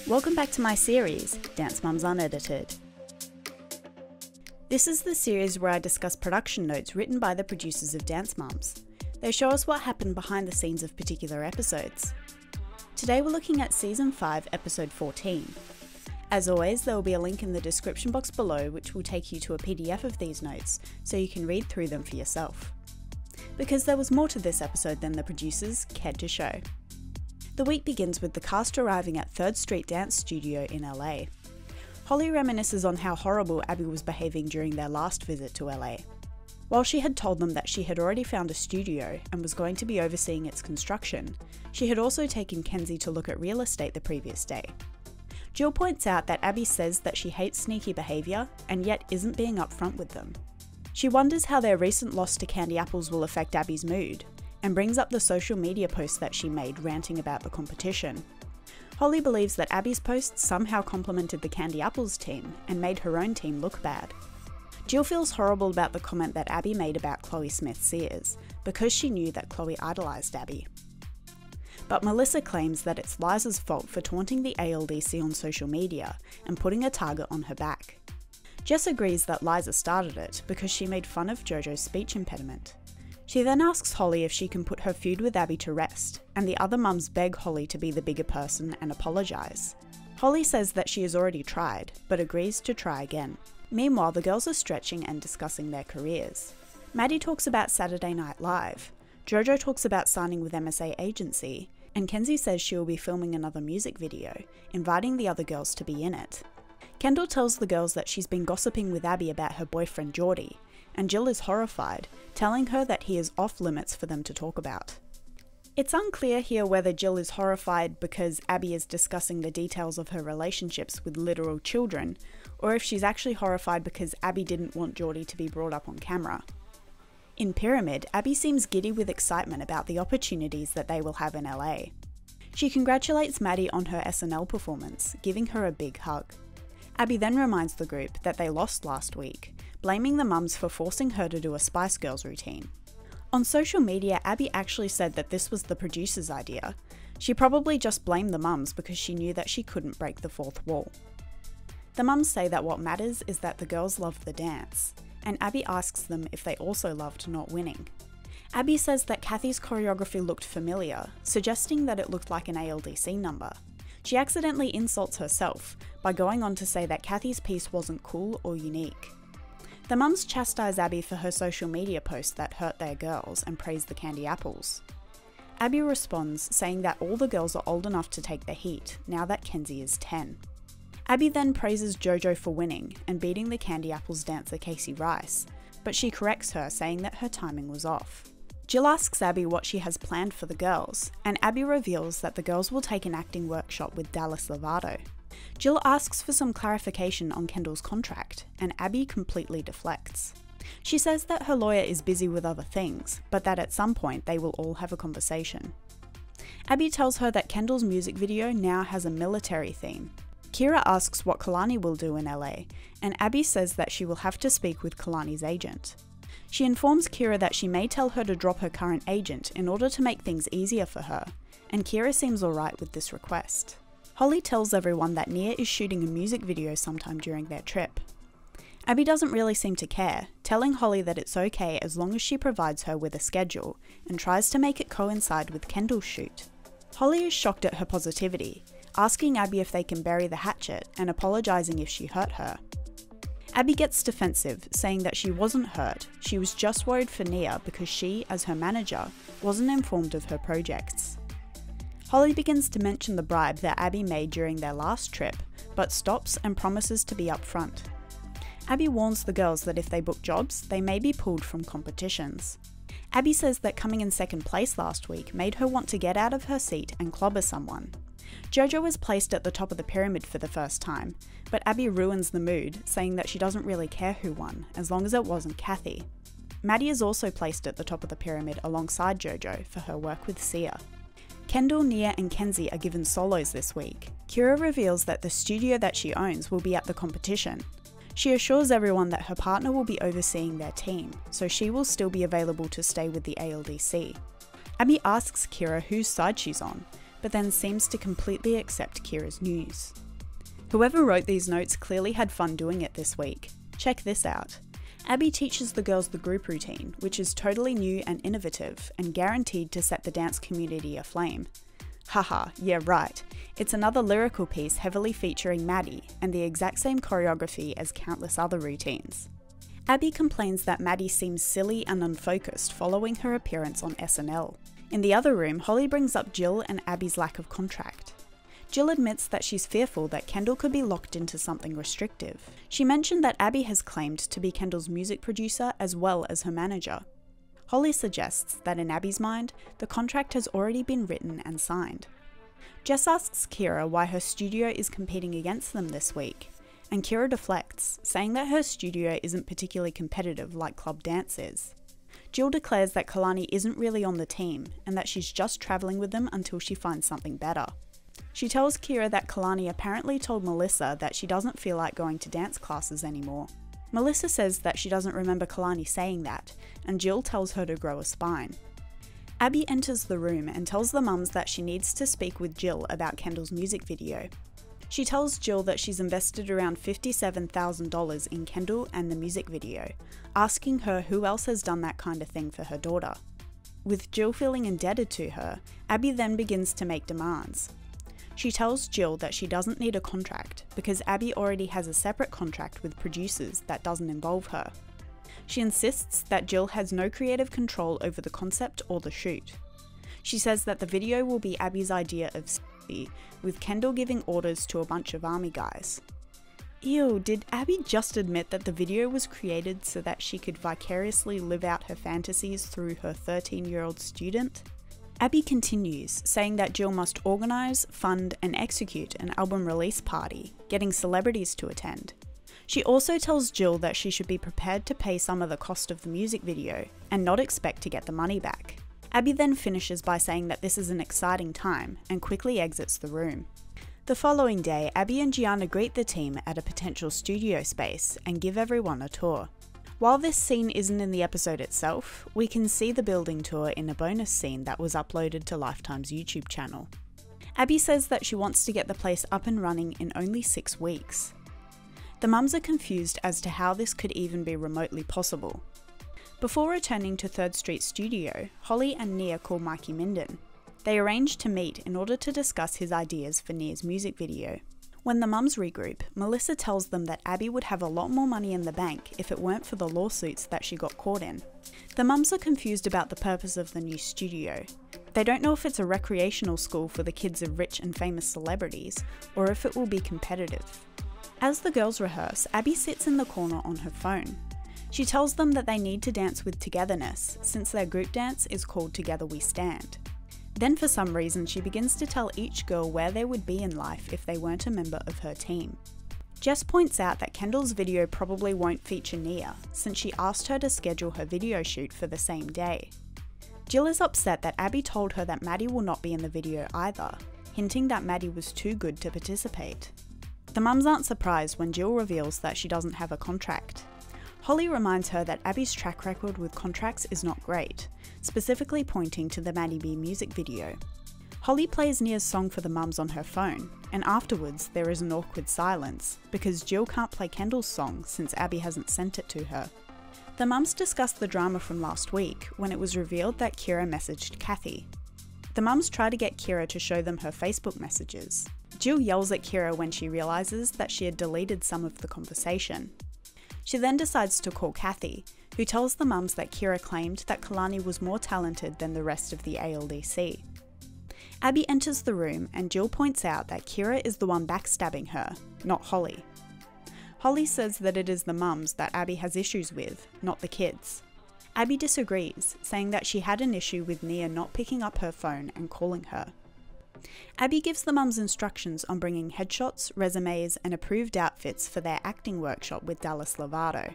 Welcome back to my series, Dance Mums Unedited. This is the series where I discuss production notes written by the producers of Dance Mums. They show us what happened behind the scenes of particular episodes. Today we're looking at Season 5, Episode 14. As always, there will be a link in the description box below which will take you to a PDF of these notes so you can read through them for yourself. Because there was more to this episode than the producers cared to show. The week begins with the cast arriving at 3rd Street Dance Studio in LA. Holly reminisces on how horrible Abby was behaving during their last visit to LA. While she had told them that she had already found a studio and was going to be overseeing its construction, she had also taken Kenzie to look at real estate the previous day. Jill points out that Abby says that she hates sneaky behaviour and yet isn't being upfront with them. She wonders how their recent loss to candy apples will affect Abby's mood, and brings up the social media post that she made ranting about the competition. Holly believes that Abby's post somehow complimented the Candy Apples team and made her own team look bad. Jill feels horrible about the comment that Abby made about Chloe Smith-Sears, because she knew that Chloe idolised Abby. But Melissa claims that it's Liza's fault for taunting the ALDC on social media and putting a target on her back. Jess agrees that Liza started it because she made fun of JoJo's speech impediment. She then asks Holly if she can put her feud with Abby to rest, and the other mums beg Holly to be the bigger person and apologise. Holly says that she has already tried, but agrees to try again. Meanwhile, the girls are stretching and discussing their careers. Maddie talks about Saturday Night Live, JoJo talks about signing with MSA Agency, and Kenzie says she will be filming another music video, inviting the other girls to be in it. Kendall tells the girls that she's been gossiping with Abby about her boyfriend Geordie, and Jill is horrified, telling her that he is off limits for them to talk about. It's unclear here whether Jill is horrified because Abby is discussing the details of her relationships with literal children, or if she's actually horrified because Abby didn't want Geordie to be brought up on camera. In Pyramid, Abby seems giddy with excitement about the opportunities that they will have in LA. She congratulates Maddie on her SNL performance, giving her a big hug. Abby then reminds the group that they lost last week, blaming the mums for forcing her to do a Spice Girls routine. On social media, Abby actually said that this was the producer's idea. She probably just blamed the mums because she knew that she couldn't break the fourth wall. The mums say that what matters is that the girls love the dance, and Abby asks them if they also loved not winning. Abby says that Kathy's choreography looked familiar, suggesting that it looked like an ALDC number. She accidentally insults herself by going on to say that Kathy's piece wasn't cool or unique. The mums chastise Abby for her social media post that hurt their girls and praise the Candy Apples. Abby responds saying that all the girls are old enough to take the heat now that Kenzie is 10. Abby then praises JoJo for winning and beating the Candy Apples dancer Casey Rice, but she corrects her saying that her timing was off. Jill asks Abby what she has planned for the girls, and Abby reveals that the girls will take an acting workshop with Dallas Lovato. Jill asks for some clarification on Kendall's contract, and Abby completely deflects. She says that her lawyer is busy with other things, but that at some point they will all have a conversation. Abby tells her that Kendall's music video now has a military theme. Kira asks what Kalani will do in LA, and Abby says that she will have to speak with Kalani's agent. She informs Kira that she may tell her to drop her current agent in order to make things easier for her, and Kira seems alright with this request. Holly tells everyone that Nia is shooting a music video sometime during their trip. Abby doesn't really seem to care, telling Holly that it's okay as long as she provides her with a schedule and tries to make it coincide with Kendall's shoot. Holly is shocked at her positivity, asking Abby if they can bury the hatchet and apologising if she hurt her. Abby gets defensive, saying that she wasn't hurt, she was just worried for Nia because she, as her manager, wasn't informed of her projects. Holly begins to mention the bribe that Abby made during their last trip, but stops and promises to be upfront. Abby warns the girls that if they book jobs, they may be pulled from competitions. Abby says that coming in second place last week made her want to get out of her seat and clobber someone. JoJo was placed at the top of the pyramid for the first time, but Abby ruins the mood, saying that she doesn't really care who won, as long as it wasn't Kathy. Maddie is also placed at the top of the pyramid alongside JoJo for her work with Sia. Kendall, Nia and Kenzie are given solos this week. Kira reveals that the studio that she owns will be at the competition. She assures everyone that her partner will be overseeing their team, so she will still be available to stay with the ALDC. Abby asks Kira whose side she's on, but then seems to completely accept Kira's news. Whoever wrote these notes clearly had fun doing it this week. Check this out. Abby teaches the girls the group routine, which is totally new and innovative, and guaranteed to set the dance community aflame. Haha, yeah right. It's another lyrical piece heavily featuring Maddie, and the exact same choreography as countless other routines. Abby complains that Maddie seems silly and unfocused following her appearance on SNL. In the other room, Holly brings up Jill and Abby's lack of contract. Jill admits that she's fearful that Kendall could be locked into something restrictive. She mentioned that Abby has claimed to be Kendall's music producer as well as her manager. Holly suggests that in Abby's mind, the contract has already been written and signed. Jess asks Kira why her studio is competing against them this week, and Kira deflects, saying that her studio isn't particularly competitive like club dance is. Jill declares that Kalani isn't really on the team, and that she's just travelling with them until she finds something better. She tells Kira that Kalani apparently told Melissa that she doesn't feel like going to dance classes anymore. Melissa says that she doesn't remember Kalani saying that, and Jill tells her to grow a spine. Abby enters the room and tells the mums that she needs to speak with Jill about Kendall's music video. She tells Jill that she's invested around $57,000 in Kendall and the music video, asking her who else has done that kind of thing for her daughter. With Jill feeling indebted to her, Abby then begins to make demands. She tells Jill that she doesn't need a contract because Abby already has a separate contract with producers that doesn't involve her. She insists that Jill has no creative control over the concept or the shoot. She says that the video will be Abby's idea of safety, with Kendall giving orders to a bunch of army guys. Ew, did Abby just admit that the video was created so that she could vicariously live out her fantasies through her 13-year-old student? Abby continues, saying that Jill must organise, fund and execute an album release party, getting celebrities to attend. She also tells Jill that she should be prepared to pay some of the cost of the music video, and not expect to get the money back. Abby then finishes by saying that this is an exciting time, and quickly exits the room. The following day, Abby and Gianna greet the team at a potential studio space, and give everyone a tour. While this scene isn't in the episode itself, we can see the building tour in a bonus scene that was uploaded to Lifetime's YouTube channel. Abby says that she wants to get the place up and running in only 6 weeks. The mums are confused as to how this could even be remotely possible. Before returning to 3rd Street Studio, Holly and Nia call Mikey Minden. They arrange to meet in order to discuss his ideas for Nia's music video. When the mums regroup, Melissa tells them that Abby would have a lot more money in the bank if it weren't for the lawsuits that she got caught in. The mums are confused about the purpose of the new studio. They don't know if it's a recreational school for the kids of rich and famous celebrities, or if it will be competitive. As the girls rehearse, Abby sits in the corner on her phone. She tells them that they need to dance with togetherness, since their group dance is called Together We Stand. Then for some reason she begins to tell each girl where they would be in life if they weren't a member of her team. Jess points out that Kendall's video probably won't feature Nia, since she asked her to schedule her video shoot for the same day. Jill is upset that Abby told her that Maddie will not be in the video either, hinting that Maddie was too good to participate. The mums aren't surprised when Jill reveals that she doesn't have a contract. Holly reminds her that Abby's track record with contracts is not great, specifically pointing to the Maddie B music video. Holly plays Nia's song for the mums on her phone, and afterwards there is an awkward silence, because Jill can't play Kendall's song since Abby hasn't sent it to her. The mums discuss the drama from last week, when it was revealed that Kira messaged Kathy. The mums try to get Kira to show them her Facebook messages. Jill yells at Kira when she realises that she had deleted some of the conversation. She then decides to call Kathy, who tells the mums that Kira claimed that Kalani was more talented than the rest of the ALDC. Abby enters the room and Jill points out that Kira is the one backstabbing her, not Holly. Holly says that it is the mums that Abby has issues with, not the kids. Abby disagrees, saying that she had an issue with Nia not picking up her phone and calling her. Abby gives the mums instructions on bringing headshots, resumes and approved outfits for their acting workshop with Dallas Lovato.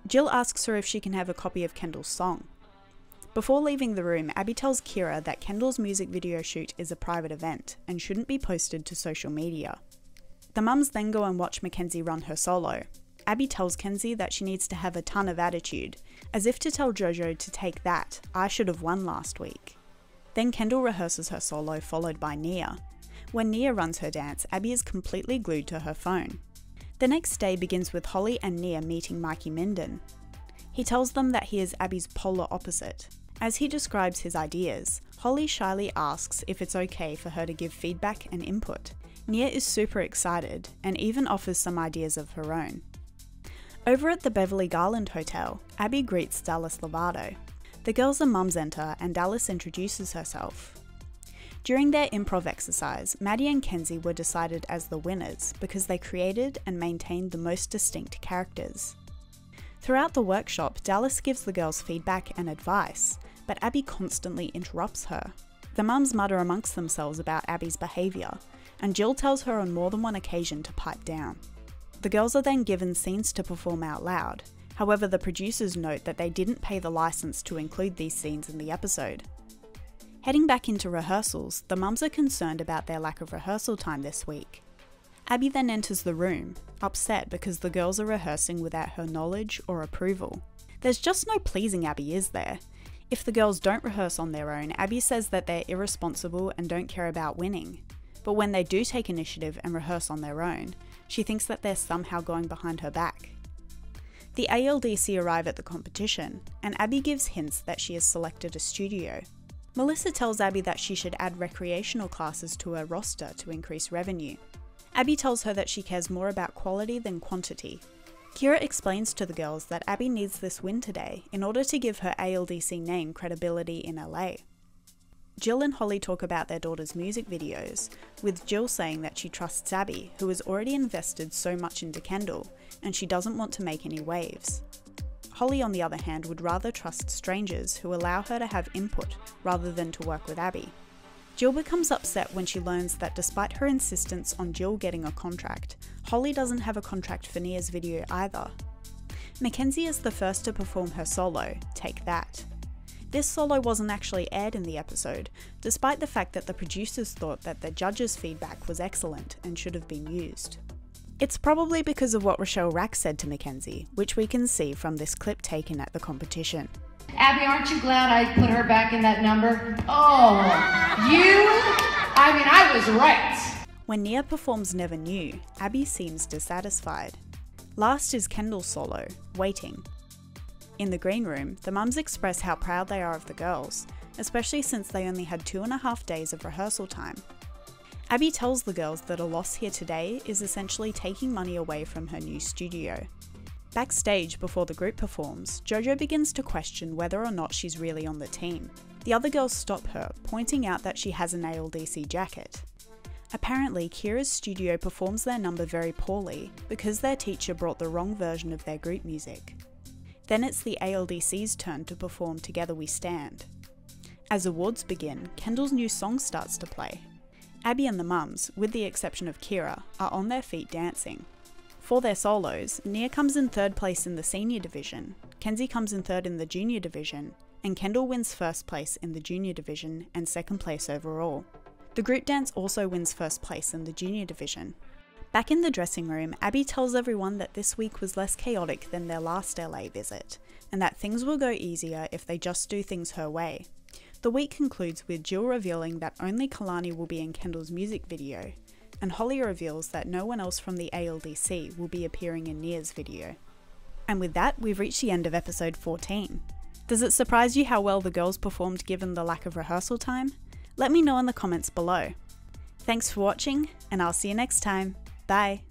Jill asks her if she can have a copy of Kendall's song. Before leaving the room, Abby tells Kira that Kendall's music video shoot is a private event and shouldn't be posted to social media. The mums then go and watch Mackenzie run her solo. Abby tells Kenzie that she needs to have a ton of attitude, as if to tell Jojo to take that, I should have won last week. Then Kendall rehearses her solo, followed by Nia. When Nia runs her dance, Abby is completely glued to her phone. The next day begins with Holly and Nia meeting Mikey Minden. He tells them that he is Abby's polar opposite. As he describes his ideas, Holly shyly asks if it's okay for her to give feedback and input. Nia is super excited and even offers some ideas of her own. Over at the Beverly Garland Hotel, Abby greets Dallas Lovato. The girls and mums enter and Dallas introduces herself. During their improv exercise, Maddie and Kenzie were decided as the winners because they created and maintained the most distinct characters. Throughout the workshop, Dallas gives the girls feedback and advice, but Abby constantly interrupts her. The mums mutter amongst themselves about Abby's behaviour, and Jill tells her on more than one occasion to pipe down. The girls are then given scenes to perform out loud. However, the producers note that they didn't pay the license to include these scenes in the episode. Heading back into rehearsals, the mums are concerned about their lack of rehearsal time this week. Abby then enters the room, upset because the girls are rehearsing without her knowledge or approval. There's just no pleasing Abby, is there? If the girls don't rehearse on their own, Abby says that they're irresponsible and don't care about winning. But when they do take initiative and rehearse on their own, she thinks that they're somehow going behind her back. The ALDC arrive at the competition, and Abby gives hints that she has selected a studio. Melissa tells Abby that she should add recreational classes to her roster to increase revenue. Abby tells her that she cares more about quality than quantity. Kira explains to the girls that Abby needs this win today in order to give her ALDC name credibility in LA. Jill and Holly talk about their daughter's music videos, with Jill saying that she trusts Abby, who has already invested so much into Kendall, and she doesn't want to make any waves. Holly, on the other hand, would rather trust strangers who allow her to have input rather than to work with Abby. Jill becomes upset when she learns that despite her insistence on Jill getting a contract, Holly doesn't have a contract for Nia's video either. Mackenzie is the first to perform her solo, Take That. This solo wasn't actually aired in the episode, despite the fact that the producers thought that the judges' feedback was excellent and should have been used. It's probably because of what Rochelle Rack said to Mackenzie, which we can see from this clip taken at the competition. Abby, aren't you glad I put her back in that number? Oh, I was right. When Nia performs Never Knew, Abby seems dissatisfied. Last is Kendall's solo, Waiting. In the green room, the mums express how proud they are of the girls, especially since they only had 2.5 days of rehearsal time. Abby tells the girls that a loss here today is essentially taking money away from her new studio. Backstage, before the group performs, JoJo begins to question whether or not she's really on the team. The other girls stop her, pointing out that she has an ALDC jacket. Apparently, Kira's studio performs their number very poorly because their teacher brought the wrong version of their group music. Then it's the ALDC's turn to perform Together We Stand. As awards begin, Kendall's new song starts to play. Abby and the mums, with the exception of Kira, are on their feet dancing. For their solos, Nia comes in 3rd place in the senior division, Kenzie comes in 3rd in the junior division, and Kendall wins 1st place in the junior division and 2nd place overall. The group dance also wins 1st place in the junior division. Back in the dressing room, Abby tells everyone that this week was less chaotic than their last LA visit, and that things will go easier if they just do things her way. The week concludes with Jill revealing that only Kalani will be in Kendall's music video, and Holly reveals that no one else from the ALDC will be appearing in Nia's video. And with that, we've reached the end of episode 14. Does it surprise you how well the girls performed given the lack of rehearsal time? Let me know in the comments below. Thanks for watching, and I'll see you next time. Bye!